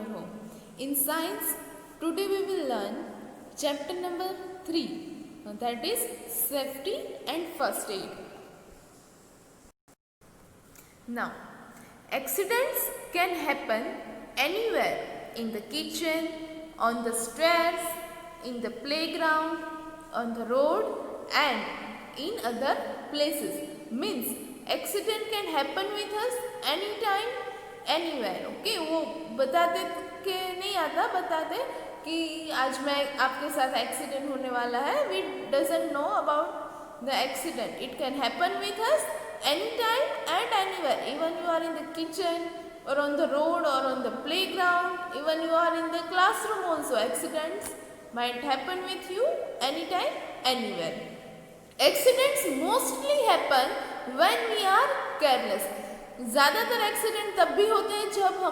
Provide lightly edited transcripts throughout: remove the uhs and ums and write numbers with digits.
your home. In science, today we will learn chapter number 3, that is safety and first aid. Now, accidents can happen anywhere, in the kitchen, on the stairs, in the playground, on the road and in other places. Means accident can happen with us anytime, anywhere. Okay, वो बताते के नहीं आता, बताते कि आज मैं आपके साथ एक्सीडेंट होने वाला है. We doesn't know about the accident. It can happen with us anytime and anywhere. Even you are in the kitchen or on the road or on the playground, even you are in the classroom also, accidents might happen with you anytime, anywhere. Accidents mostly happen when we are careless. ज़्यादातर accident तब भी होते हैं जब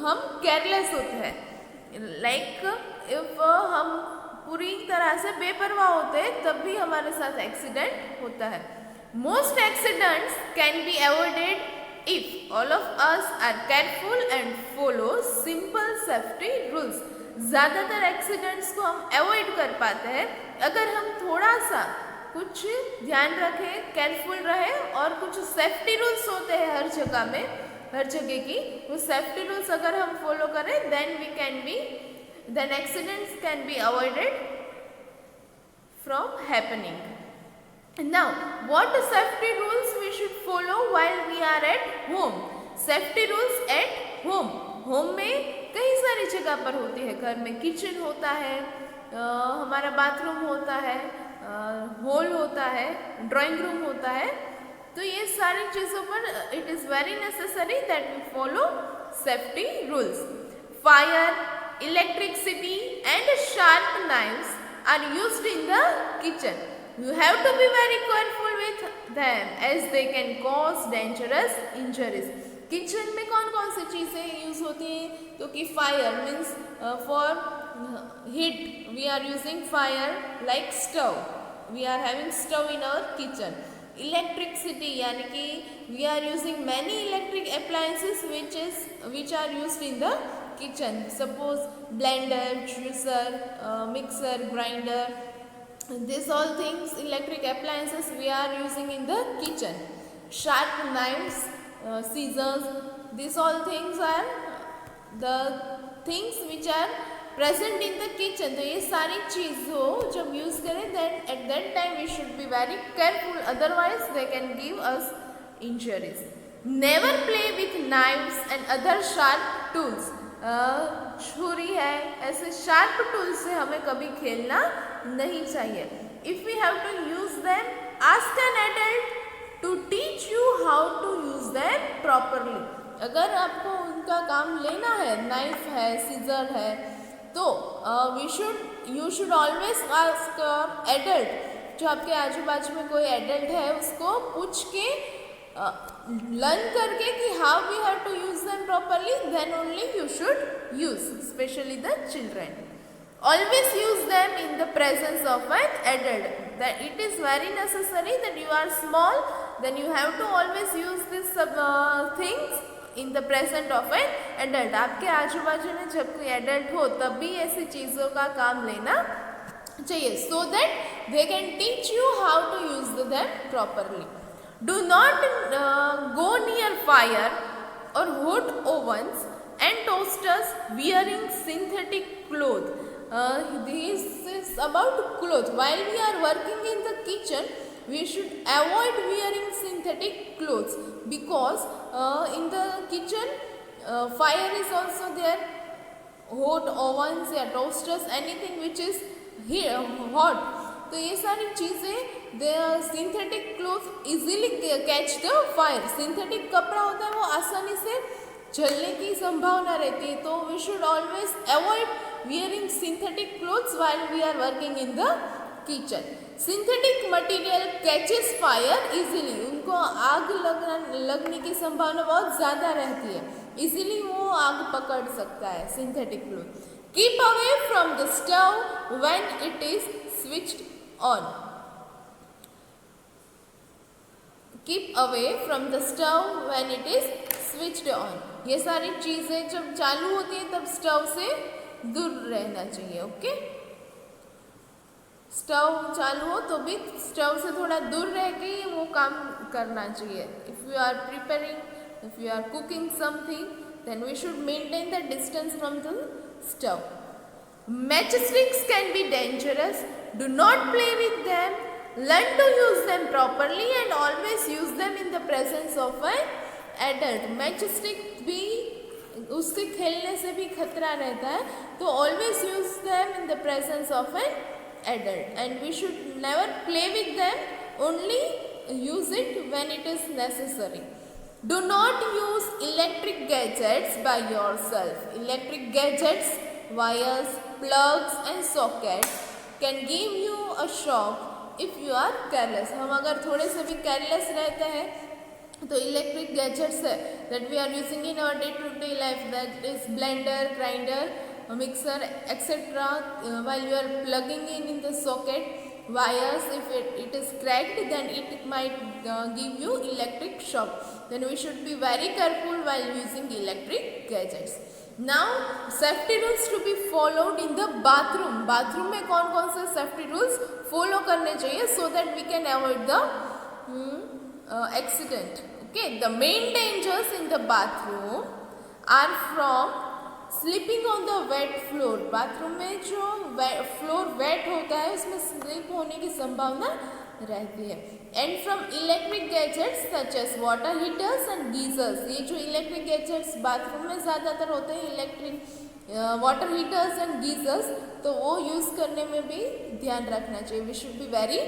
हम careless होते हैं. Like if हम पूरी तरह से बेपरवाह होते हैं तब भी हमारे साथ एक्सीडेंट होता है. Most accidents can be avoided if all of us are careful and follow simple safety rules. ज़्यादातर एक्सीडेंट्स को हम अवॉइड कर पाते हैं अगर हम थोड़ा सा कुछ ध्यान रखें, केयरफुल रहे और कुछ सेफ्टी रूल्स होते हैं हर जगह में, हर जगह की वो सेफ्टी रूल्स अगर हम फॉलो करें then accidents can be avoided from happening. Now, what safety rules we should follow while we are at home? Safety rules at home. Home में कई सारी जगह पर होती है. घर में किचन होता है, हमारा बाथरूम होता है, हॉल होता है, ड्राइंग रूम होता है. तो ये सारी चीज़ों पर it is very necessary that we follow safety rules. Fire, electricity and sharp knives are used in the kitchen. You have to be very careful with them as they can cause dangerous injuries. Kitchen में कौन कौन सी चीज़ें use होती हैं? तो कि fire means for heat we are using fire like stove. We are having stove in our kitchen. Electricity यानी कि we are using many electric appliances which are used in the kitchen. Suppose blender, juicer, mixer, grinder. These all things, electric appliances we are using in the kitchen. Sharp knives, scissors, these all things are the things which are present in the kitchen. तो ये सारी चीज़ों जब use करें then at that time we should be very careful, otherwise they can give us injuries. Never play with knives and other sharp tools. छुरी है, ऐसे sharp tool से हमें कभी खेलना नहीं चाहिए. If we have to use them, ask an adult to teach you how to use them properly. अगर आपको उनका काम लेना है, नाइफ है, सीजर है, तो you should always ask adult. जो आपके आजू बाजू में कोई एडल्ट है उसको पूछ के लर्न करके कि how we have to use them properly, then only you should use, specially the children. Always use them in the presence of an adult. That it is very necessary that you are small, then you have to always use this things in the present of an adult. आपके आजू बाजू में जब कोई adult हो तब भी ऐसी चीज़ों का काम लेना चाहिए, so that they can teach you how to use them properly. Do not go near fire or hot ovens and toasters wearing synthetic clothes. This is about clothes. While we are working in the kitchen, we should avoid wearing synthetic clothes because in the kitchen fire is also there. Hot ovens या toasters, anything which is hot. तो ये सारी चीज़ें synthetic cloth easily catch the fire. Synthetic कपड़ा होता है वो आसानी से जलने की संभावना रहती है, तो we should always avoid wearing synthetic clothes while we are working in the kitchen. Synthetic material catches fire easily. उनको आग लगने की संभावना बहुत ज़्यादा रहती है, इजीली वो आग पकड़ सकता है synthetic cloth. Keep away from the stove when it is switched on. Keep away from the stove when it is switched on. ये सारी चीज़ें जब चालू होती है तब स्टव से दूर रहना चाहिए। ओके, स्टव चालू हो तो भी स्टव से थोड़ा दूर रह के ही वो काम करना चाहिए। If you are preparing, if you are cooking something, then we should maintain the distance from the stove. Matchsticks can be dangerous. Do not play with them. Learn to use them properly and always use them in the presence of an adult. Matchstick भी उससे खेलने से भी खतरा रहता है, तो always use them in the presence of an adult. And we should never play with them. Only use it when it is necessary. Do not use electric gadgets by yourself. Electric gadgets, wires, plugs and sockets can give you a shock if you are careless. हम अगर थोड़े से भी careless रहते हैं तो electric gadgets है that we are using in our day-to-day life, that is blender, grinder, mixer, etc. While you are plugging in the socket, wires, if it is cracked, then it might give you electric shock. Then we should be very careful while using electric gadgets. Now safety rules to be followed in the bathroom. Bathroom में कौन कौन से safety rules follow करने चाहिए so that we can avoid the accident. Okay, the main dangers in the bathroom are from sleeping on the wet floor. Bathroom में जो floor wait होता है उसमें स्लिप होने की संभावना रहती है. And from electric gadgets such as water heaters and geysers. ये जो इलेक्ट्रिक गैजेट्स बाथरूम में ज़्यादातर होते हैं, electric water heaters and geysers, तो वो यूज़ करने में भी ध्यान रखना चाहिए. We should be very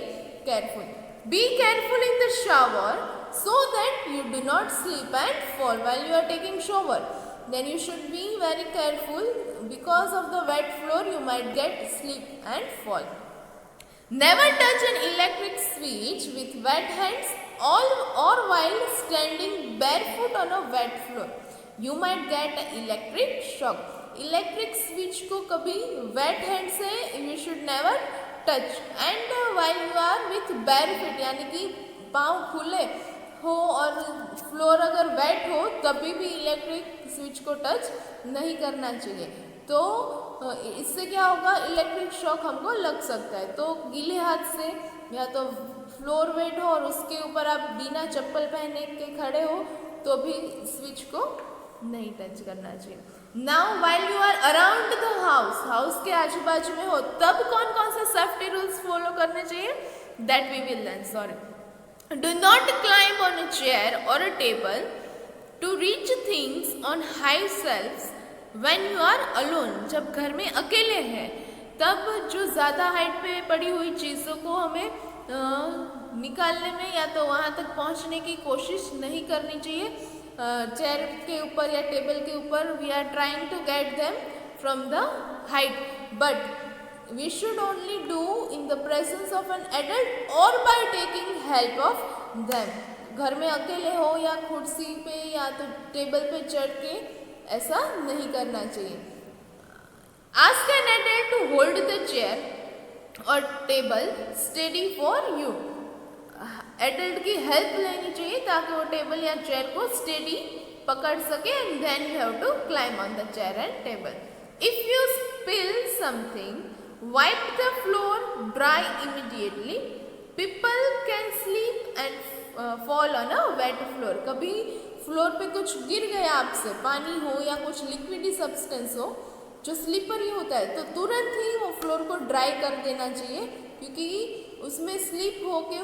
careful. Be careful in the shower so that you do not sleep and fall while you are taking shower. Then you should be very careful because of the wet floor you might get sleep and fall. Never touch an electric switch with wet hands or while standing barefoot on a wet floor. You might get electric shock. Electric switch को कभी wet hand से you should never touch. And while you are with barefoot यानी कि पाँव खुले हो और floor अगर वेट हो तभी भी इलेक्ट्रिक स्विच को टच नहीं करना चाहिए. तो इससे क्या होगा, इलेक्ट्रिक शॉक हमको लग सकता है. तो गीले हाथ से या तो फ्लोर वेट हो और उसके ऊपर आप बिना चप्पल पहने के खड़े हो तो भी स्विच को नहीं टच करना चाहिए. Now while you are around the house के आजू बाजू में हो तब कौन कौन से सेफ्टी रूल्स फॉलो करने चाहिए, that we will learn. Sorry. Do not climb on a chair or a table to reach things on high shelves when you are alone. जब घर में अकेले हैं तब जो ज़्यादा हाइट पे पड़ी हुई चीज़ों को हमें निकालने में या तो वहाँ तक पहुँचने की कोशिश नहीं करनी चाहिए. चेयर के ऊपर या टेबल के ऊपर we are trying to get them from the height, but we should only do in the presence of an adult or by taking help of them. घर में अकेले हो या कुर्सी पे या तो टेबल पे चढ़ के ऐसा नहीं करना चाहिए. Ask an adult to hold the chair or table steady for you. Adult की हेल्प लेनी चाहिए ताकि वो टेबल या चेयर को स्टेडी पकड़ सके. And then you have to climb on the chair and table. If you spill something, wipe the floor dry immediately. People can sleep and fall on a wet floor. कभी floor पे कुछ गिर गया आपसे, पानी हो या कुछ लिक्विडी सब्सटेंस हो जो स्लिपरी होता है, तो तुरंत ही वो फ्लोर को ड्राई कर देना चाहिए क्योंकि उसमें स्लिप होके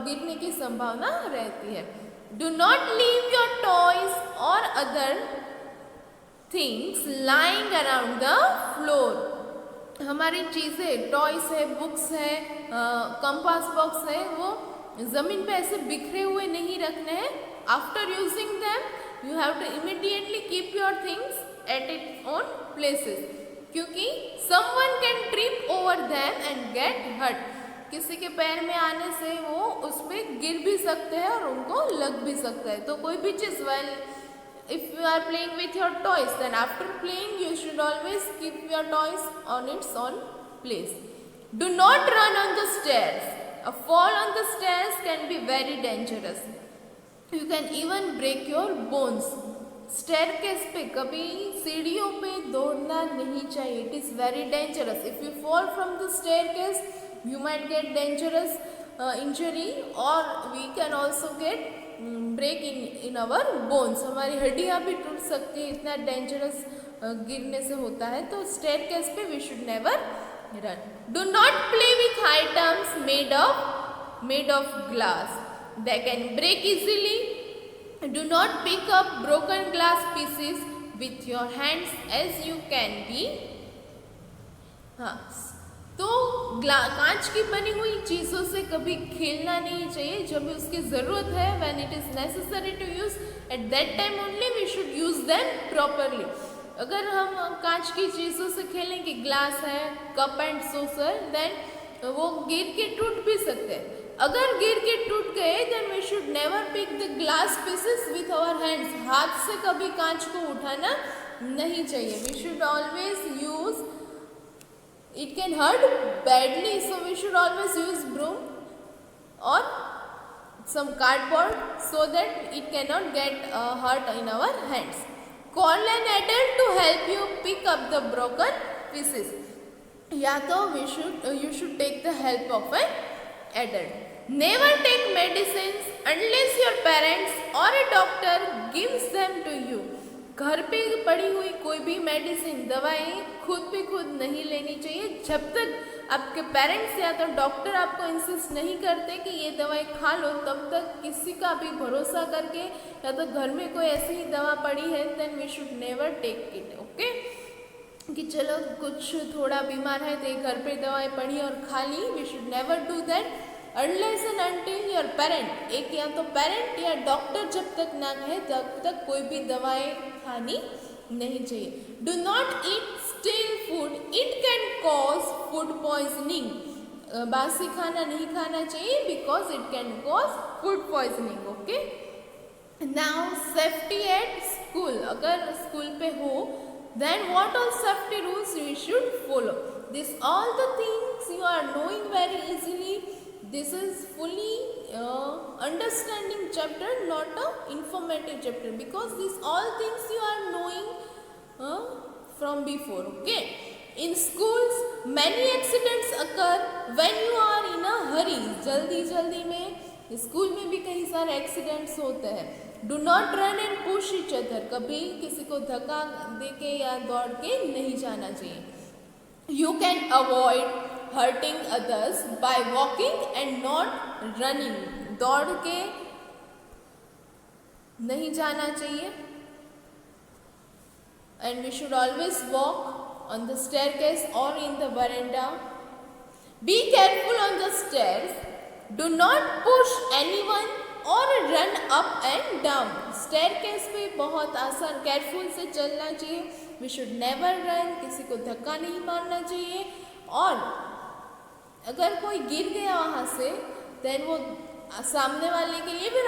गिरने की संभावना रहती है. Do not leave your toys or other things lying around the floor. हमारी चीज़ें, टॉयस है, बुक्स है, कंपास बॉक्स है, वो ज़मीन पे ऐसे बिखरे हुए नहीं रखने हैं. After using them you have to immediately keep your things at its own places क्योंकि someone can trip over them and get hurt. किसी के पैर में आने से वो उस पर गिर भी सकते हैं और उनको लग भी सकता है. तो कोई भी चीज़ if you are playing with your toys, then after playing you should always keep your toys on its own place. Do not run on the stairs. A fall on the stairs can be very dangerous. You can even break your bones. Staircase पे कभी सीढ़ियों पे दौड़ना नहीं चाहिए. It is very dangerous. If you fall from the staircase you might get dangerous injury or we can also get break in our bones. हमारी हड्डियाँ भी टूट सकती है, इतना डेंजरस गिरने से होता है. तो स्टेयरकेस पे we should never run. Do not play with items made of glass. They can break easily. Do not pick up broken glass pieces with your hands as you can be. हाँ, तो कांच की बनी हुई चीज़ों से कभी खेलना नहीं चाहिए. जब उसकी ज़रूरत है, when it is necessary to use, at that time only we should use them properly. अगर हम कांच की चीज़ों से खेलें कि ग्लास है, कप एंड सॉसर, देन वो गिर के टूट भी सकते हैं. अगर गिर के टूट गए then we should never pick the glass pieces with our hands. हाथ से कभी कांच को उठाना नहीं चाहिए. We should always use, it can hurt badly, so we should always use broom or some cardboard so that it cannot get hurt in our hands. Call an adult to help you pick up the broken pieces. या तो you should take the help of an adult. Never take medicines unless your parents or a doctor gives them to you. घर पे पड़ी हुई कोई भी medicine, दवाएं खुद नहीं लेनी चाहिए जब तक आपके पेरेंट्स या तो डॉक्टर आपको इंसिस्ट नहीं करते कि ये दवाई खा लो. तब तक किसी का भी भरोसा करके, या तो घर में कोई ऐसी ही दवा पड़ी है, then we should never take it. Okay, कि चलो कुछ थोड़ा बीमार है तो घर पे दवाई पड़ी और खा ली. We should never do that unless and until your parent, एक या तो पेरेंट या डॉक्टर जब तक ना कहे तब तक कोई भी दवाएं खानी नहीं चाहिए. Do not eat stale food, it can cause food poisoning. बासी खाना नहीं खाना चाहिए because it can cause food poisoning. Okay, now safety at school. अगर स्कूल पे हो then what all safety rules you should follow. This all the things you are knowing very easily. This is fully understanding chapter, not a informative chapter, because these all things you are knowing from before. Okay, in schools many accidents occur when you are in a hurry. जल्दी में school में भी कई सारे accidents होते हैं. Do not run and push each other. कभी किसी को धक्का देके या दौड़ के नहीं जाना चाहिए. You can avoid hurting others by walking and not running. दौड़ के नहीं जाना चाहिए. And we should always walk on the staircase or in the veranda. Be careful on the stairs. Do not push anyone or run up and down. staircase पे बहुत आसान careful से चलना चाहिए. We should never run. किसी को धक्का नहीं मारना चाहिए. और अगर कोई गिर गया वहाँ से देन वो सामने वाले के लिए फिर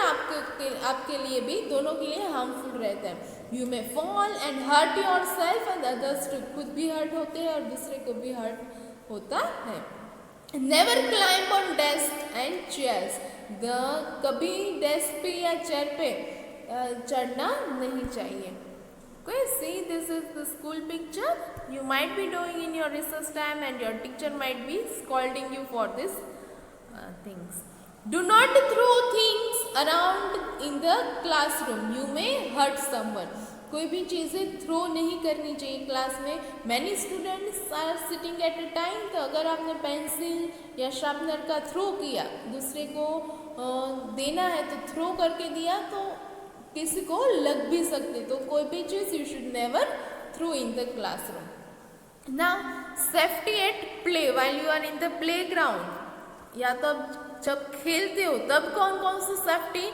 आपके लिए भी, दोनों के लिए हार्मफुल रहता है. You may fall and hurt yourself and others too. खुद भी हर्ट होते हैं और दूसरे को भी हर्ट होता है. Never climb on desk and chairs. कभी डेस्क पे या चेयर पे चढ़ना नहीं चाहिए. Okay, see, this is the school picture. You might be doing in your recess time and your teacher might be scolding you for this things. Do not throw things around in the classroom. You may hurt someone. कोई भी चीज़ें throw नहीं करनी चाहिए class में. Many students are sitting at a time. तो अगर आपने पेंसिल या शार्पनर का थ्रो किया, दूसरे को देना है तो थ्रो करके दिया तो किसी को लग भी सकते. तो कोई भी चीज़ you should never throw in the classroom. Now safety at play while you are in the playground. या तो जब खेलते हो तब कौन कौन से सेफ्टी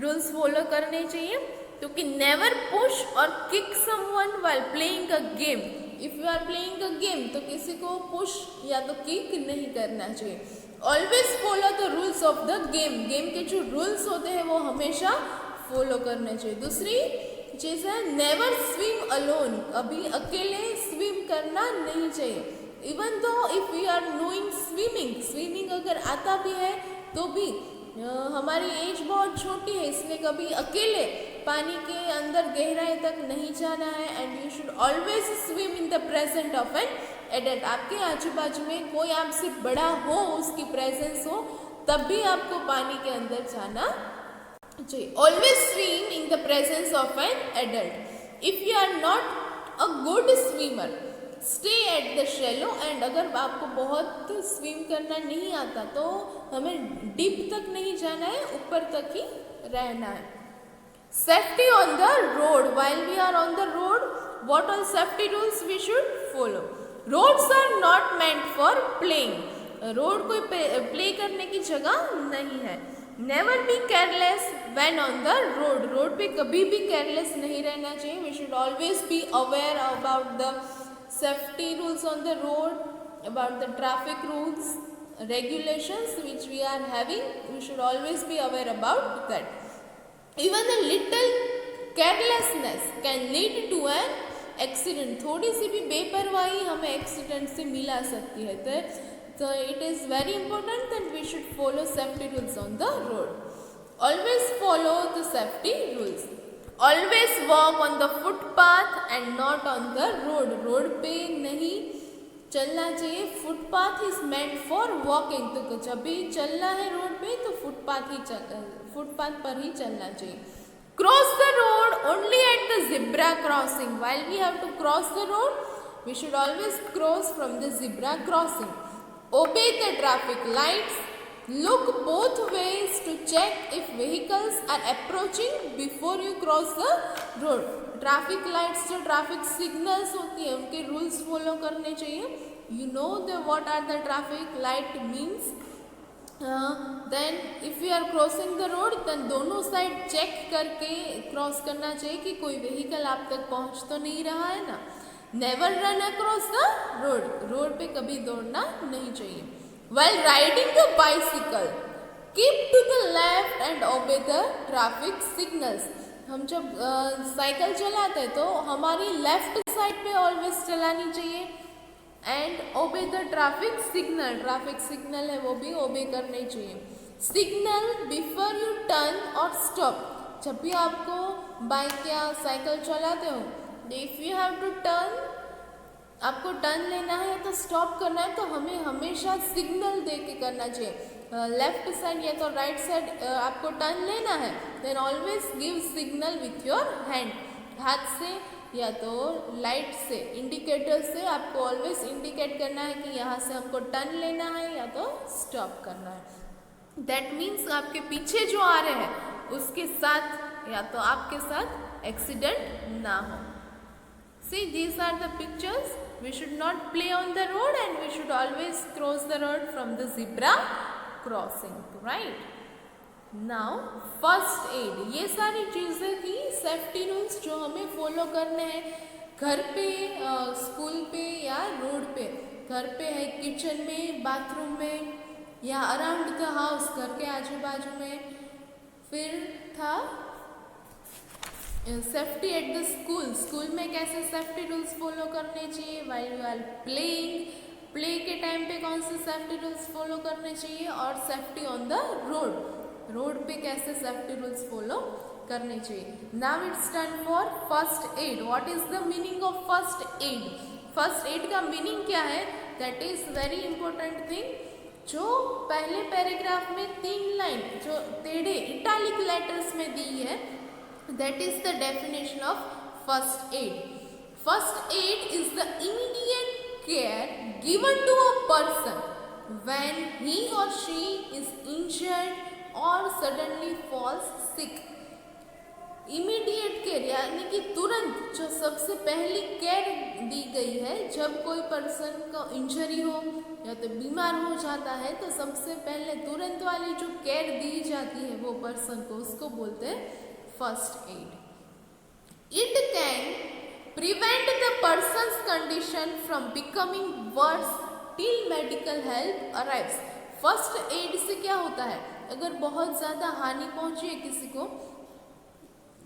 रूल्स फॉलो करने चाहिए. क्योंकि never push or kick someone while playing a game. If you are playing a game तो किसी को पुश या तो किक नहीं करना चाहिए. Always follow the rules of the game. Game के जो रूल्स होते हैं वो हमेशा फॉलो करना चाहिए. दूसरी चीज़ है नेवर स्विम अलोन. अभी अकेले स्विम करना नहीं चाहिए. Even though if we are knowing swimming अगर आता भी है तो भी हमारी एज बहुत छोटी है, इसलिए कभी अकेले पानी के अंदर गहराई तक नहीं जाना है and you should always swim in the present of an adult. आपके आजू बाजू में कोई आपसे बड़ा हो, उसकी प्रेजेंस हो, तब भी आपको पानी के अंदर जाना चाहिए। Always swim in the presence of an adult. If you are not a good swimmer stay at the shallow end अगर आपको बहुत स्विम करना नहीं आता तो हमें डीप तक नहीं जाना है, ऊपर तक ही रहना है। Safety on the road. While we are on the road, what all safety rules we should follow. Roads are not meant for playing. Road कोई प्ले करने की जगह नहीं है। Never be careless when on the road. Road पे कभी भी careless नहीं रहना चाहिए। We should always be aware about the safety rules on the road, about the traffic rules, regulations which we are having. We should always be aware about that. Even a little carelessness can lead to an accident. थोड़ी सी भी बेपरवाही हमें accident से मिला सकती है। तो it is very important that we should follow safety rules on the road. Always follow the safety rules. Always walk on the footpath and not on the road. Road पे नहीं चलना चाहिए। Footpath is meant for walking. तो जब भी चलना है road पे तो फुटपाथ पर ही चलना चाहिए। Cross the road only at the zebra crossing. While we have to cross the road we should always cross from the zebra crossing. Obey the traffic lights. Look both ways to check if vehicles are approaching before you cross the road. Traffic lights जो traffic signals होती है उनके rules follow करने चाहिए। You know the what are the traffic light means. Then if you are crossing the road then दोनों side check करके cross करना चाहिए कि कोई व्हीकल आप तक पहुंच तो नहीं रहा है ना। Never run across the road. Road पे कभी दौड़ना नहीं चाहिए। While riding a bicycle, keep to the left and obey the traffic signals. हम जब साइकिल चलाते हैं तो हमारी लेफ्ट साइड पे ऑलवेज चलानी चाहिए and obey the traffic signal. Traffic signal है वो भी ओबे करने चाहिए। Signal before you turn or stop. जब भी आपको बाइक या साइकिल चलाते हो, if you have to turn, आपको टर्न लेना है तो स्टॉप करना है तो हमें हमेशा सिग्नल दे के करना चाहिए। लेफ्ट साइड या तो राइट साइड आपको टर्न लेना है then always give signal with your hand. हाथ से या तो लाइट से, इंडिकेटर से आपको ऑलवेज इंडिकेट करना है कि यहाँ से हमको टर्न लेना है या तो स्टॉप करना है। दैट मीन्स आपके पीछे जो आ रहे हैं उसके साथ या तो आपके साथ एक्सीडेंट ना हो। See, these are the pictures. We should not play on the road and we should always cross the road from the zebra crossing, right? Now, first aid. ये सारी चीज़ें थी सेफ्टी रूल्स जो हमें फॉलो करने हैं घर पे, स्कूल पे या रोड पे। घर पे है किचन में, बाथरूम में या अराउंड द हाउस, घर के आजू बाजू में। फिर था safety at the school. School में कैसे सेफ्टी रूल्स फॉलो करने चाहिए। While you are playing, play के टाइम पे कौन से सेफ्टी रूल्स फॉलो करने चाहिए। और safety on the road, road पे कैसे सेफ्टी रूल्स फॉलो करने चाहिए। Now it's time for first aid. What is the meaning of first aid. First aid का मीनिंग क्या है, that is very important thing. जो पहले पैराग्राफ में 3 लाइन जो टेढ़े इटैलिक लेटर्स में दी है, that is the definition of first aid. First aid is the immediate care given to a person when he or she is injured or suddenly falls sick. Immediate care यानी कि तुरंत जो सबसे पहली care दी गई है जब कोई पर्सन को इंजरी हो या तो बीमार हो जाता है तो सबसे पहले तुरंत वाली जो केयर दी जाती है वो पर्सन को, उसको बोलते हैं first aid. It can prevent the person's condition from becoming worse till medical help arrives. First aid से क्या होता है, अगर बहुत ज़्यादा हानि पहुंची है किसी को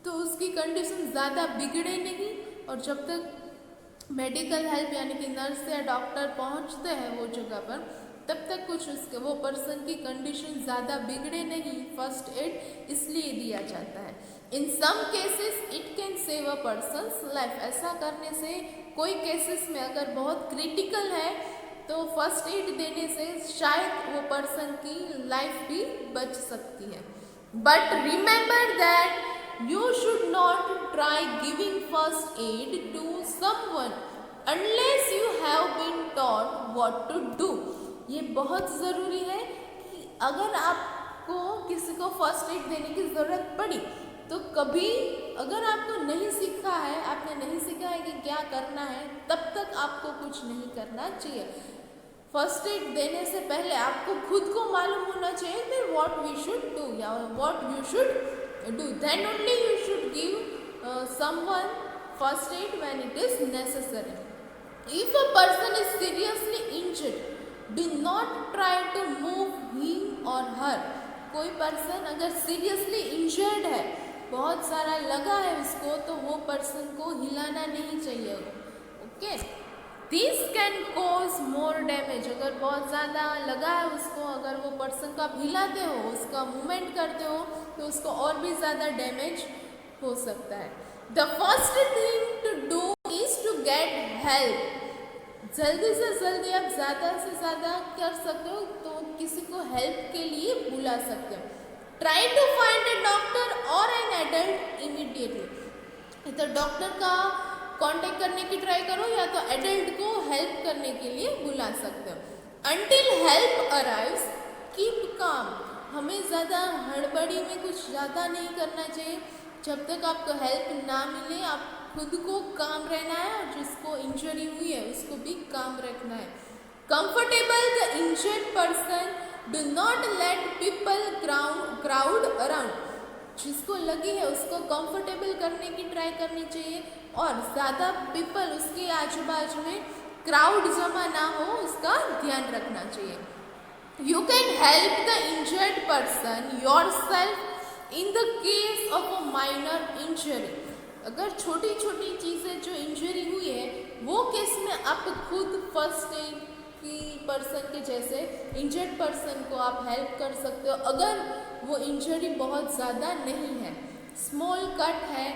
तो उसकी कंडीशन ज़्यादा बिगड़े नहीं और जब तक मेडिकल हेल्प यानी कि नर्स या डॉक्टर पहुंचते हैं वो जगह पर तब तक कुछ उसके वो पर्सन की कंडीशन ज़्यादा बिगड़े नहीं, फर्स्ट एड इसलिए दिया जाता है। In some cases it can save a person's life. ऐसा करने से कोई केसेस में अगर बहुत क्रिटिकल है तो फर्स्ट एड देने से शायद वो पर्सन की लाइफ भी बच सकती है। But remember that you should not try giving first aid to someone unless you have been taught what to do. ये बहुत ज़रूरी है कि अगर आपको किसी को फर्स्ट एड देने की ज़रूरत पड़ी तो कभी अगर आपको नहीं सीखा है, आपने नहीं सीखा है कि क्या करना है, तब तक आपको कुछ नहीं करना चाहिए। फर्स्ट एड देने से पहले आपको खुद को मालूम होना चाहिए कि व्हाट वी शुड डू या what you should do, then only you should give someone first aid when it is necessary. If a person is seriously injured do not try to move him or her. कोई person अगर seriously injured है, बहुत सारा लगा है उसको, तो वो पर्सन को हिलाना नहीं चाहिए। Okay, this can cause more damage. अगर बहुत ज़्यादा लगा है उसको, अगर वो पर्सन को आप हिलाते हो, उसका मूवमेंट करते हो, तो उसको और भी ज़्यादा डैमेज हो सकता है। The first thing to do is to get help. जल्दी से जल्दी आप ज़्यादा से ज़्यादा कर सकते हो तो किसी को हेल्प के लिए बुला सकते हो। Try to find a doctor or an adult immediately. तो डॉक्टर का कांटेक्ट करने की ट्राई करो या तो एडल्ट को हेल्प करने के लिए बुला सकते हो। Until help arrives keep calm. हमें ज़्यादा हड़बड़ी में कुछ ज़्यादा नहीं करना चाहिए। जब तक आपको हेल्प ना मिले आप खुद को काम रहना है और जिसको इंजरी हुई है उसको भी काम रखना है। Comfortable the injured person, do not let people crowd around. जिसको लगी है उसको कंफर्टेबल करने की ट्राई करनी चाहिए और ज़्यादा पीपल उसके आजू बाजू में क्राउड जमा ना हो उसका ध्यान रखना चाहिए। You can help the injured person yourself in the case of a minor injury. अगर छोटी छोटी चीज़ें जो इंजरी हुई है वो केस में आप खुद फर्स्ट एड की पर्सन के जैसे इंजर्ड पर्सन को आप हेल्प कर सकते हो। अगर वो इंजरी बहुत ज़्यादा नहीं है, स्मॉल कट है,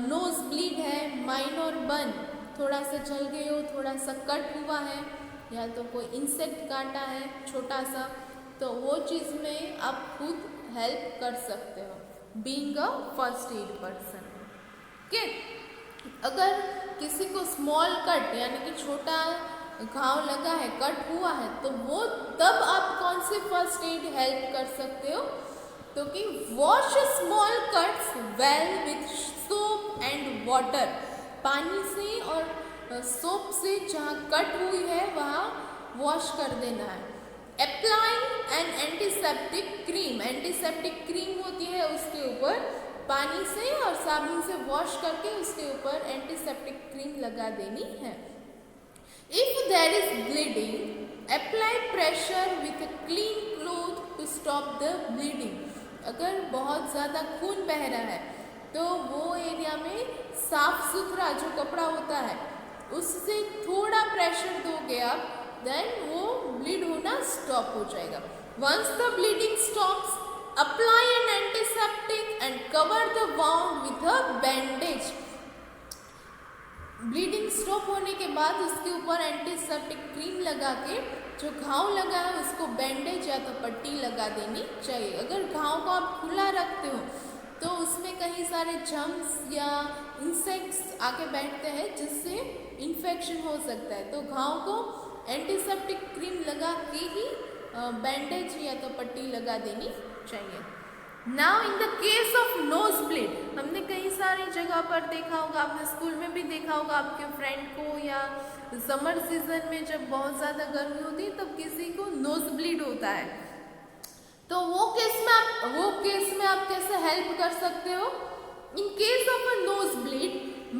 नोज ब्लीड है, माइनर बर्न, थोड़ा सा जल गए हो, थोड़ा सा कट हुआ है या तो कोई इंसेक्ट काटा है छोटा सा, तो वो चीज़ में आप खुद हेल्प कर सकते हो being a first aid person. Okay, अगर किसी को स्मॉल कट यानी कि छोटा घाव लगा है, कट हुआ है, तो वो तब आप कौन से फर्स्ट एड हेल्प कर सकते हो? तो कि wash small cuts well with soap and water. पानी से और सोप से जहाँ कट हुई है वहाँ वॉश कर देना है। Apply N antiseptic cream. Antiseptic cream होती है, उसके ऊपर पानी से और साबुन से वॉश करके उसके ऊपर एंटीसेप्टिक क्रीम लगा देनी है। If there is bleeding, apply pressure with a clean cloth to stop the bleeding. अगर बहुत ज़्यादा खून बह रहा है तो वो एरिया में साफ सुथरा जो कपड़ा होता है उससे थोड़ा प्रेशर दोगे आप, देन वो ब्लीड होना स्टॉप हो जाएगा। Once the bleeding stops, apply an antiseptic and cover the wound with a bandage। Bleeding stop होने के बाद उसके ऊपर एंटीसेप्टिक क्रीम लगा के जो घाव लगा है उसको बैंडेज या तो पट्टी लगा देनी चाहिए। अगर घाव को आप खुला रखते हो तो उसमें कई सारे जर्म्स या इंसेक्ट्स आके बैठते हैं जिससे इन्फेक्शन हो सकता है, तो घाव को एंटीसेप्टिक क्रीम लगा के ही बैंडेज या तो पट्टी लगा देनी चाहिए। Now in the case of nose bleed, हमने कई सारी जगह पर देखा होगा, आपने स्कूल में भी देखा होगा आपके फ्रेंड को, या समर सीजन में जब बहुत ज़्यादा गर्मी होती है तब किसी को नोज ब्लीड होता है, तो वो केस में आप कैसे हेल्प कर सकते हो? In case of a nose bleed,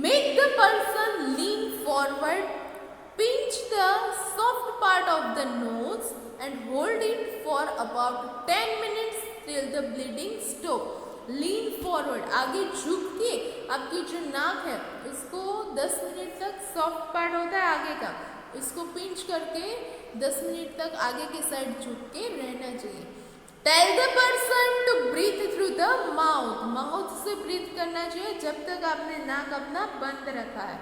make the person lean forward, pinch the soft part of the nose and hold it for about 10 minutes till the bleeding stop। Lean forward, आगे झुक के आपकी जो नाक है उसको 10 मिनट तक, soft part होता है आगे का, उसको पिंच करके 10 मिनट तक आगे की साइड झुक के रहना चाहिए। Tell the person to breathe through the mouth, mouth से ब्रीथ करना चाहिए जब तक आपने नाक अपना बंद रखा है।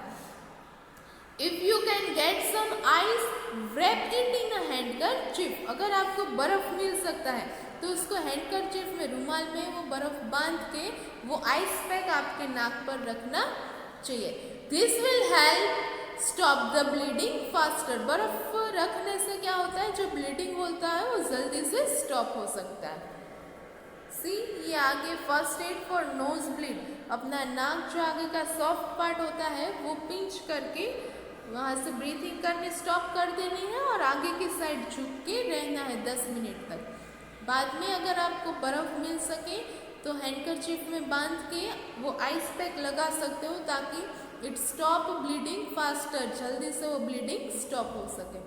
If you can get some ice wrap it in a handkerchief, अगर आपको बर्फ मिल सकता है तो उसको हैंडकरचिफ में, रुमाल में वो बर्फ बांध के वो आइस पैक आपके नाक पर रखना चाहिए। This will help stop the bleeding faster, बर्फ रखने से क्या होता है, जो ब्लीडिंग होता है वो जल्दी से स्टॉप हो सकता है। सी ये आगे first aid for nose bleed, अपना नाक जो आगे का सॉफ्ट पार्ट होता है वो पिंच करके वहाँ से ब्रीथिंग करनी स्टॉप कर देनी है और आगे की साइड झुक के रहना है 10 मिनट तक। बाद में अगर आपको बर्फ़ मिल सके तो हैंडकरचिफ में बांध के वो आइस पैक लगा सकते हो ताकि इट स्टॉप ब्लीडिंग फास्टर, जल्दी से वो ब्लीडिंग स्टॉप हो सके।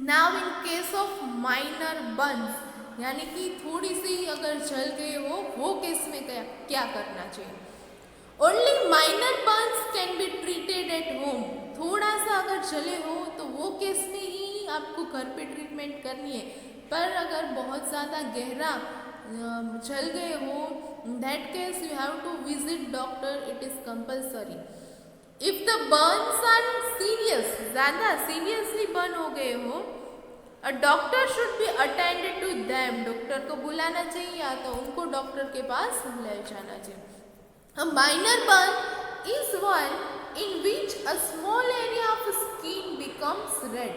Now in case of minor Burns, यानी कि थोड़ी सी अगर जल गए हो वो केस में क्या करना चाहिए। Only minor Burns can be treated at home, थोड़ा सा अगर जले हो तो वो केस में ही आपको घर पे ट्रीटमेंट करनी है, पर अगर बहुत ज़्यादा गहरा जल गए हो that case you have to visit doctor, it is compulsory. If the burns are serious, ज़्यादा सीरियसली बर्न हो गए हो, a doctor should be attended to them, doctor को बुलाना चाहिए या तो उनको डॉक्टर के पास ले जाना चाहिए। A minor burn is one in which a small area of skin becomes red.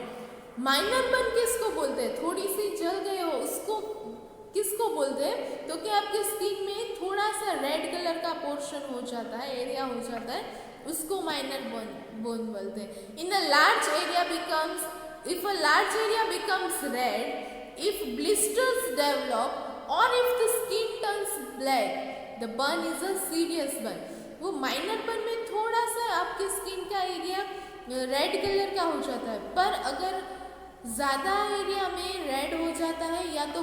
Minor burn किसको बोलते हैं, थोड़ी सी जल गए हो उसको किसको बोलते हैं, तो कि आपके स्किन में थोड़ा सा रेड कलर का पोर्शन हो जाता है, एरिया हो जाता है, उसको माइनर बर्न बोलते हैं। In a large area becomes, if a large area becomes red, if blisters develop और if the skin turns black, the burn is a serious burn. वो माइनर बर्न में थोड़ा सा आपकी स्किन का एरिया रेड कलर का हो जाता है, पर अगर ज़्यादा एरिया में रेड हो जाता है या तो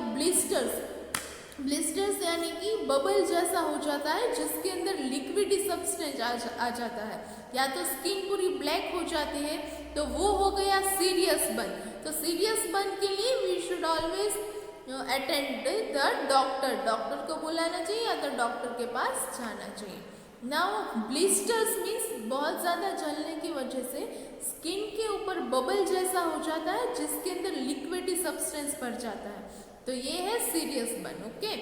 ब्लिस्टर्स यानी कि बबल जैसा हो जाता है जिसके अंदर लिक्विडी सब्सटेंस आ जाता है, या तो स्किन पूरी ब्लैक हो जाती है, तो वो हो गया सीरियस बर्न। तो सीरियस बर्न के लिए we should always attend the doctor, doctor को बुलाना चाहिए या तो डॉक्टर के पास जाना चाहिए। नाउ ब्लिस्टर्स मीन्स बहुत ज़्यादा जलने की वजह से स्किन के ऊपर बबल जैसा हो जाता है जिसके अंदर लिक्विडी सब्सटेंस भर जाता है, तो ये है serious burn. Okay,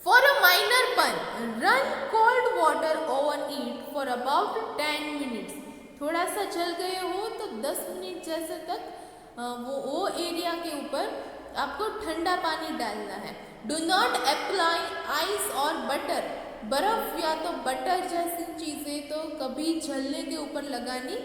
for a minor burn run cold water over it for about 10 minutes. थोड़ा सा जल गए हो तो 10 मिनट जैसे तक वो एरिया के ऊपर आपको ठंडा पानी डालना है। डू नॉट अप्लाई आइस और बटर, बर्फ या तो बटर जैसी चीज़ें तो कभी जलने के ऊपर लगानी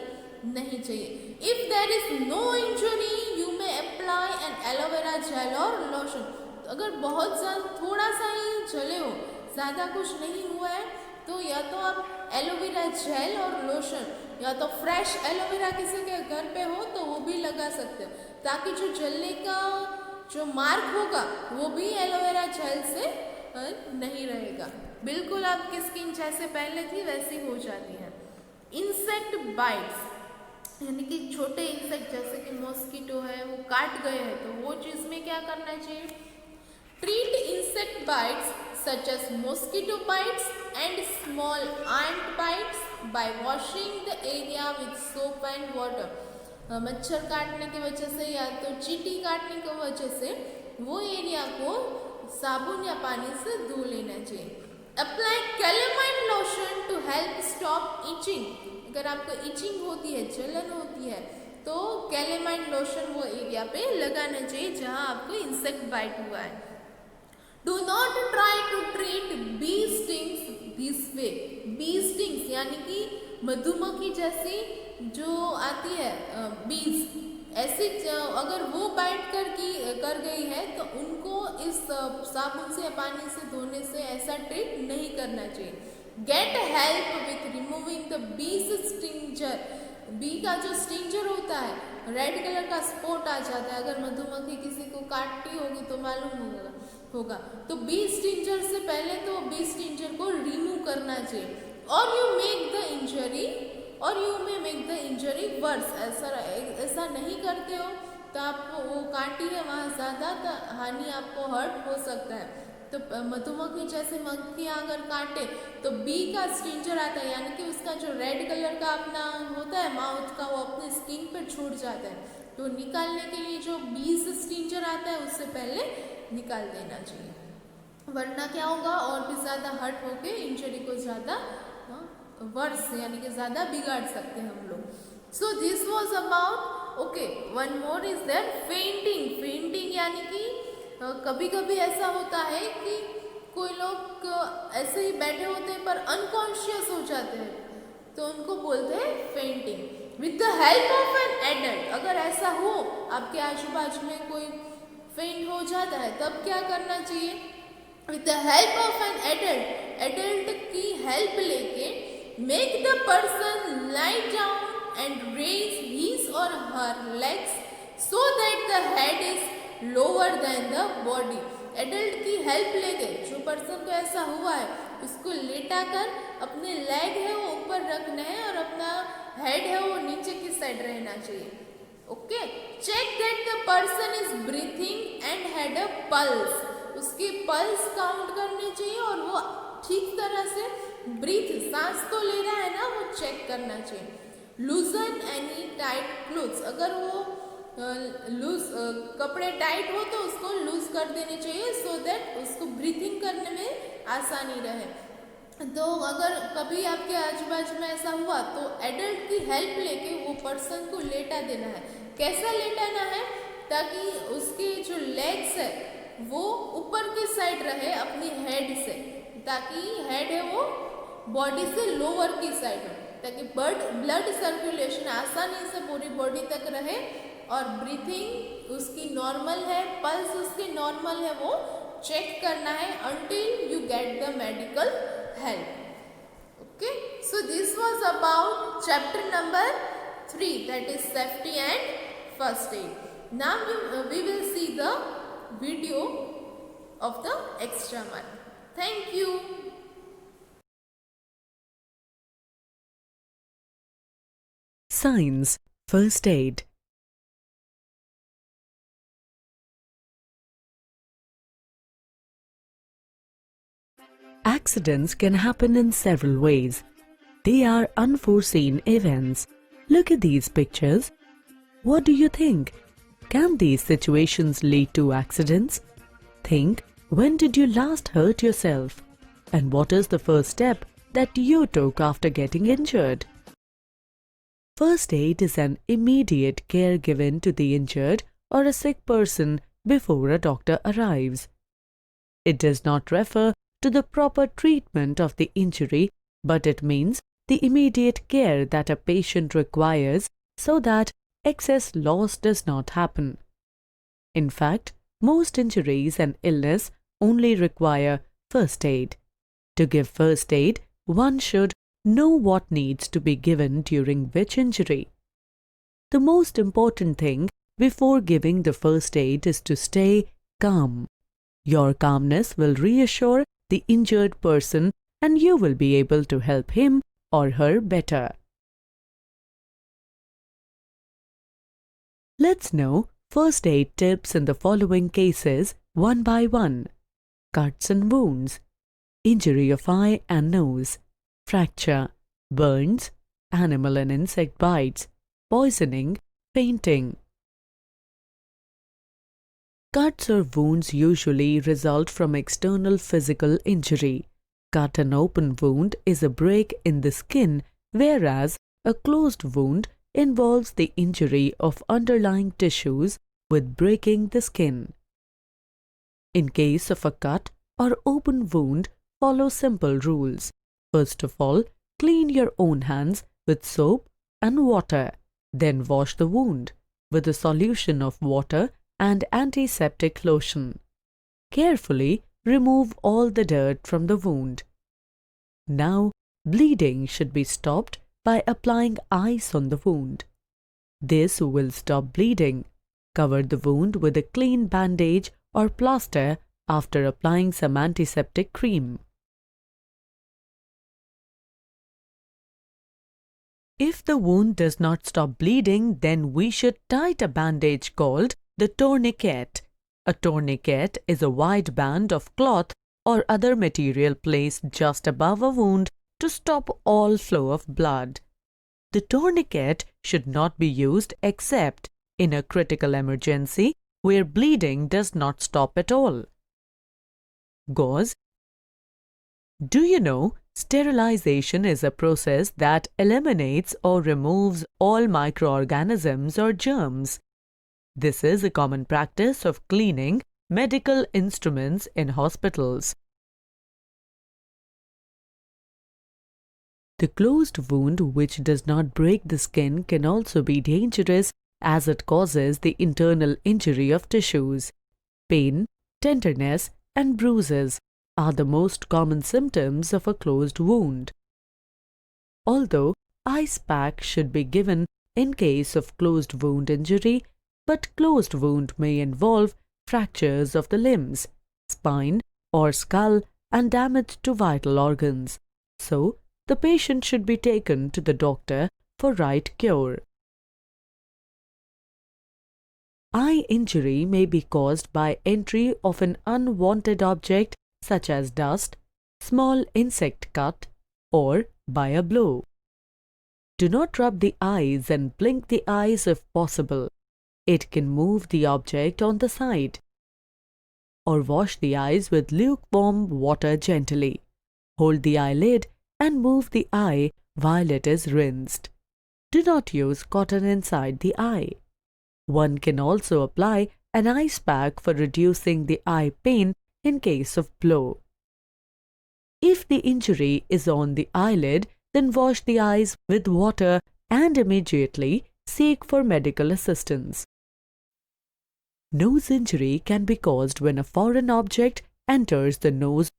नहीं चाहिए। If there is no injury you may apply an aloe vera gel or lotion, अगर बहुत ज़्यादा थोड़ा सा ही जले हो, ज़्यादा कुछ नहीं हुआ है, तो या तो आप एलोवेरा जेल और लोशन या तो फ्रेश एलोवेरा किसी के घर पे हो तो वो भी लगा सकते हो, ताकि जो जलने का जो मार्क होगा वो भी एलोवेरा जेल से नहीं रहेगा, बिल्कुल आपकी स्किन जैसे पहले थी वैसी हो जाती है। इंसेक्ट बाइट्स यानी कि छोटे इंसेक्ट जैसे कि मॉस्किटो है वो काट गए हैं तो वो चीज़ में क्या करना चाहिए। Treat insect bytes such as mosquito bytes and small ant bites by washing the area with soap and water। मच्छर काटने की वजह से या तो चींटी काटने की वजह से वो एरिया को साबुन या पानी से धो लेना चाहिए। Apply calamine lotion to help stop itching, अगर आपको इचिंग होती है, जलन होती है, तो कैलेमाइन लोशन वो एरिया पे लगाना चाहिए जहाँ आपको इंसेक्ट बाइट हुआ है। Do not try to treat bee stings this way, bee stings यानी कि मधुमक्खी जैसी जो आती है बीज, ऐसी अगर वो बाइट कर गई है तो उनको इस साबुन से या पानी से धोने से ऐसा ट्रीट नहीं करना चाहिए। Get help with removing the bees स्टिंजर, B का जो स्टिंजर होता है रेड कलर का स्पॉट आ जाता है, अगर मधुमक्खी किसी को काटती होगी तो मालूम होगा, तो बी स्टिंजर से पहले तो बी स्टिंजर को रिमूव करना चाहिए। और you make the injury or you may make the injury worse, ऐसा नहीं करते हो तो आपको वो कांटी है वहाँ ज़्यादा हानि आपको हर्ट हो सकता है। तो मधुमक्खी जैसे मक्खियाँ अगर काटे तो बी का स्टिंजर आता है, यानी कि उसका जो रेड कलर का अपना होता है माउथ का, वो अपने स्किन पर छूट जाता है। तो निकालने के लिए जो बी से स्टिंजर आता है उससे पहले निकाल देना चाहिए, वरना क्या होगा और भी ज़्यादा हर्ट होके इंजरी को ज़्यादा वर्स यानी कि ज़्यादा बिगाड़ सकते हैं हम लोग। So this was about okay. One more is there fainting. Fainting यानी कि कभी कभी ऐसा होता है कि कोई लोग ऐसे ही बैठे होते हैं पर अनकॉन्शियस हो जाते हैं, तो उनको बोलते हैं fainting. With the help of an adult, अगर ऐसा हो आपके आजू बाजू में कोई फेंट हो जाता है तब क्या करना चाहिए? With the help of an adult, adult की हेल्प लेके make the person lie down and raise his और her legs so that the head is lower than the body. Adult की हेल्प लेके जो पर्सन को ऐसा हुआ है उसको लेटा कर अपने लेग है वो ऊपर रखना है और अपना हेड है वो नीचे की साइड रहना चाहिए। Okay, check that the person is breathing and had a pulse. उसकी पल्स काउंट करनी चाहिए और वो ठीक तरह से ब्रीथ सांस तो ले रहा है ना, वो चेक करना चाहिए। लूजन एनी टाइट क्लोथ्स, अगर वो लूज कपड़े टाइट हो तो उसको लूज कर देने चाहिए सो दैट उसको ब्रीथिंग करने में आसानी रहे। तो अगर कभी आपके आजू बाजू में ऐसा हुआ तो एडल्ट की हेल्प लेके वो पर्सन को लेटा देना है। कैसा लेटाना है? ताकि उसके जो लेग्स है वो ऊपर की साइड रहे अपनी हेड से, ताकि हेड है वो बॉडी से लोअर की साइड हो, ताकि ब्लड सर्कुलेशन आसानी से पूरी बॉडी तक रहे और ब्रीथिंग उसकी नॉर्मल है, पल्स उसकी नॉर्मल है, वो चेक करना है until you get the medical help. Okay, so this was about chapter number 3, that is safety and first aid. Now we will see the video of the extra one. Thank you. Signs, first aid. Accidents can happen in several ways. They are unforeseen events. Look at these pictures. What do you think? Can these situations lead to accidents? Think, when did you last hurt yourself? And what is the first step that you took after getting injured? First aid is an immediate care given to the injured or a sick person before a doctor arrives. It does not refer to the proper treatment of the injury, but it means the immediate care that a patient requires so that excess loss does not happen. In fact, most injuries and illness only require first aid. To give first aid, one should know what needs to be given during which injury. The most important thing before giving the first aid is to stay calm. Your calmness will reassure the injured person and you will be able to help him or her better. Let's know first aid tips in the following cases one by one. Cuts and wounds, injury of eye and nose, fracture, burns, animal and insect bites, poisoning, fainting. Cuts or wounds usually result from external physical injury. Cut and open wound is a break in the skin, whereas a closed wound involves the injury of underlying tissues with breaking the skin. In case of a cut or open wound, follow simple rules. First of all, clean your own hands with soap and water. Then wash the wound with a solution of water and antiseptic lotion. Carefully remove all the dirt from the wound. Now, bleeding should be stopped by applying ice on the wound. This will stop bleeding. Cover the wound with a clean bandage or plaster after applying some antiseptic cream. If the wound does not stop bleeding, then we should tie a bandage called the tourniquet. A tourniquet is a wide band of cloth or other material placed just above a wound to stop all flow of blood. The tourniquet should not be used except in a critical emergency where bleeding does not stop at all. Gauze. Do you know, sterilization is a process that eliminates or removes all microorganisms or germs. This is a common practice of cleaning medical instruments in hospitals. The closed wound which does not break the skin can also be dangerous as it causes the internal injury of tissues. Pain, tenderness, and bruises are the most common symptoms of a closed wound. Although ice pack should be given in case of closed wound injury, but closed wound may involve fractures of the limbs, spine, or skull and damage to vital organs. So, the patient should be taken to the doctor for right cure. Eye injury may be caused by entry of an unwanted object such as dust, small insect cut, or by a blow. Do not rub the eyes and blink the eyes if possible. It can move the object on the side. Or wash the eyes with lukewarm water gently. Hold the eyelid and move the eye while it is rinsed. Do not use cotton inside the eye. One can also apply an ice pack for reducing the eye pain in case of blow. If the injury is on the eyelid, then wash the eyes with water and immediately seek for medical assistance. Nose injury can be caused when a foreign object enters the nose.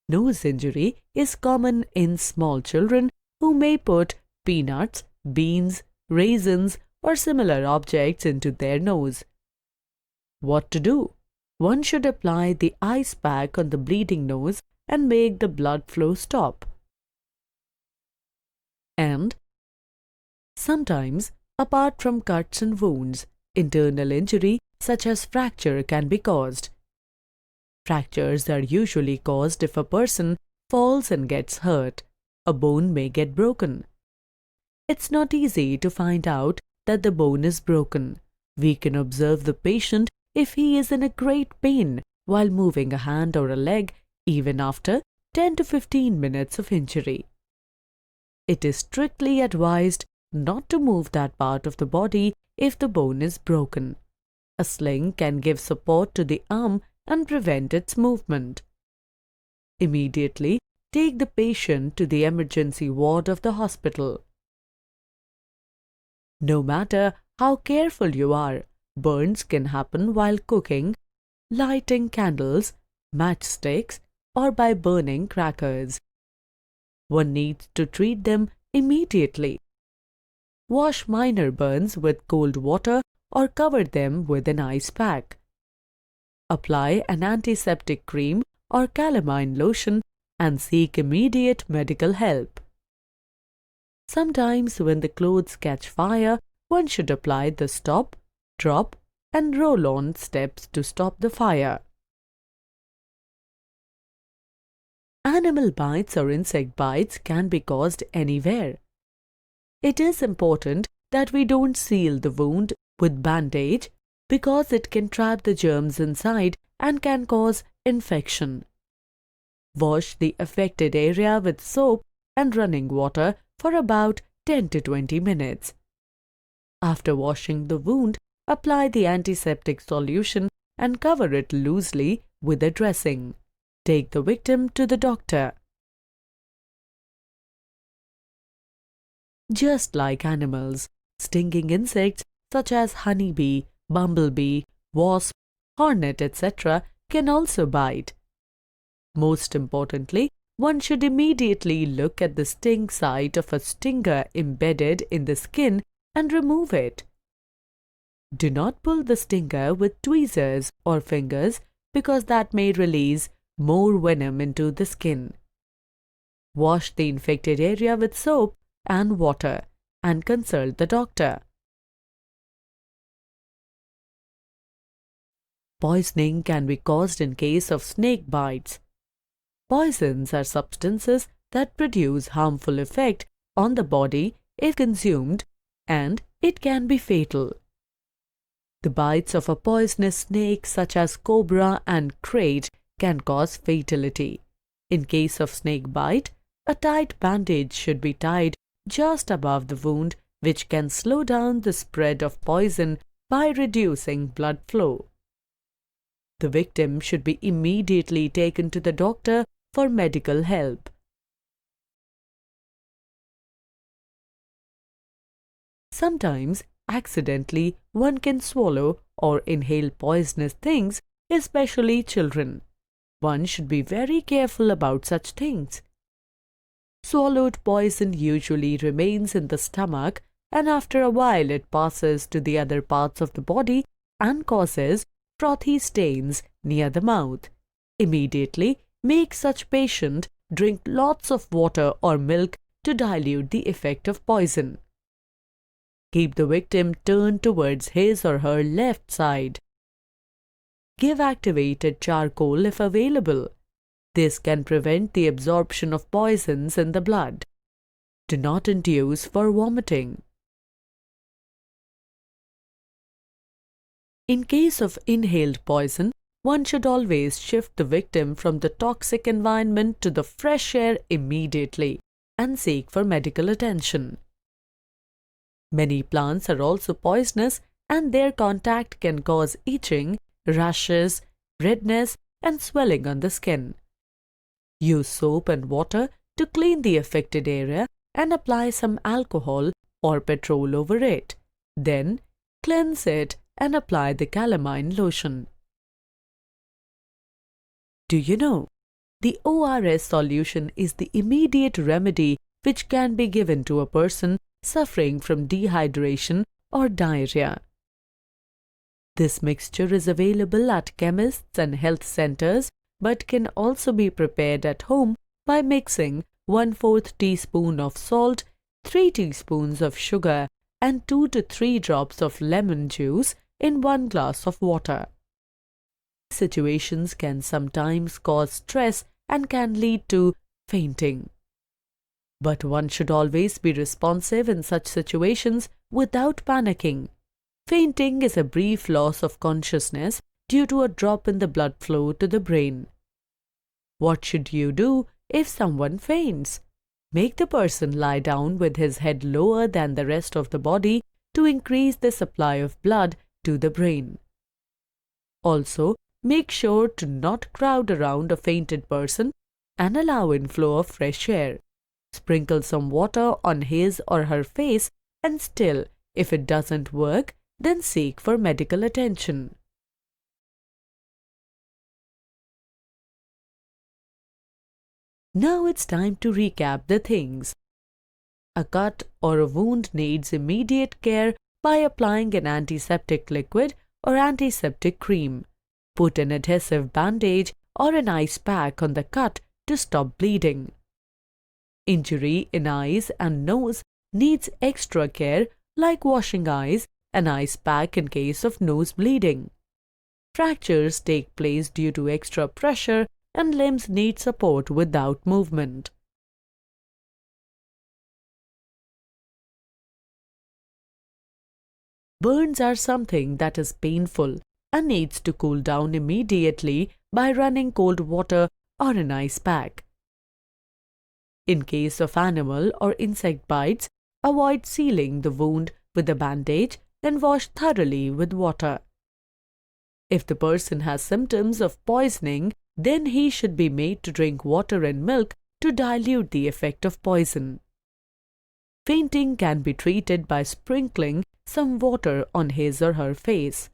Nose injury is common in small children who may put peanuts, beans, raisins, or similar objects into their nose. What to do? One should apply the ice pack on the bleeding nose and make the blood flow stop. And sometimes, apart from cuts and wounds, internal injury such as fracture can be caused. Fractures are usually caused if a person falls and gets hurt. A bone may get broken. It's not easy to find out that the bone is broken. We can observe the patient if he is in a great pain while moving a hand or a leg, even after 10 to 15 minutes of injury. It is strictly advised not to move that part of the body if the bone is broken. A sling can give support to the arm and prevent its movement. Immediately, take the patient to the emergency ward of the hospital. No matter how careful you are, burns can happen while cooking, lighting candles, matchsticks, or by burning crackers. One needs to treat them immediately. Wash minor burns with cold water or cover them with an ice pack. Apply an antiseptic cream or calamine lotion and seek immediate medical help. Sometimes when the clothes catch fire, one should apply the stop, drop, and roll-on steps to stop the fire. Animal bites or insect bites can be caused anywhere. It is important that we don't seal the wound with bandage because it can trap the germs inside and can cause infection. Wash the affected area with soap and running water for about 10 to 20 minutes. After washing the wound, apply the antiseptic solution and cover it loosely with a dressing. Take the victim to the doctor. Just like animals, stinging insects such as honeybee, bumblebee, wasp, hornet, etc. can also bite. Most importantly, one should immediately look at the sting site of a stinger embedded in the skin and remove it. Do not pull the stinger with tweezers or fingers because that may release more venom into the skin. Wash the infected area with soap and water and consult the doctor. Poisoning can be caused in case of snake bites. Poisons are substances that produce harmful effect on the body if consumed, and it can be fatal. The bites of a poisonous snake such as cobra and krait can cause fatality. In case of snake bite, a tight bandage should be tied just above the wound, which can slow down the spread of poison by reducing blood flow. The victim should be immediately taken to the doctor for medical help. Sometimes, accidentally, one can swallow or inhale poisonous things, especially children. One should be very careful about such things. Swallowed poison usually remains in the stomach, and after a while it passes to the other parts of the body and causes frothy stains near the mouth. Immediately make such patient drink lots of water or milk to dilute the effect of poison. Keep the victim turned towards his or her left side. Give activated charcoal if available. This can prevent the absorption of poisons in the blood. Do not induce for vomiting. In case of inhaled poison, one should always shift the victim from the toxic environment to the fresh air immediately and seek for medical attention. Many plants are also poisonous, and their contact can cause itching, rashes, redness, and swelling on the skin. Use soap and water to clean the affected area and apply some alcohol or petrol over it. Then, cleanse it and apply the calamine lotion. Do you know? The ORS solution is the immediate remedy which can be given to a person suffering from dehydration or diarrhea. This mixture is available at chemists and health centers, but can also be prepared at home by mixing 1/4 teaspoon of salt, 3 teaspoons of sugar, and 2 to 3 drops of lemon juice in 1 glass of water. Situations can sometimes cause stress and can lead to fainting. But one should always be responsive in such situations without panicking. Fainting is a brief loss of consciousness due to a drop in the blood flow to the brain. What should you do if someone faints? Make the person lie down with his head lower than the rest of the body to increase the supply of blood to the brain. Also, make sure to not crowd around a fainted person and allow inflow of fresh air. Sprinkle some water on his or her face, and still, if it doesn't work, then seek for medical attention. Now it's time to recap the things. A cut or a wound needs immediate care by applying an antiseptic liquid or antiseptic cream. Put an adhesive bandage or an ice pack on the cut to stop bleeding. Injury in eyes and nose needs extra care, like washing eyes, an ice pack in case of nose bleeding. Fractures take place due to extra pressure, and limbs need support without movement. Burns are something that is painful and needs to cool down immediately by running cold water or an ice pack. In case of animal or insect bites, avoid sealing the wound with a bandage and wash thoroughly with water. If the person has symptoms of poisoning, then he should be made to drink water and milk to dilute the effect of poison. Fainting can be treated by sprinkling some water on his or her face.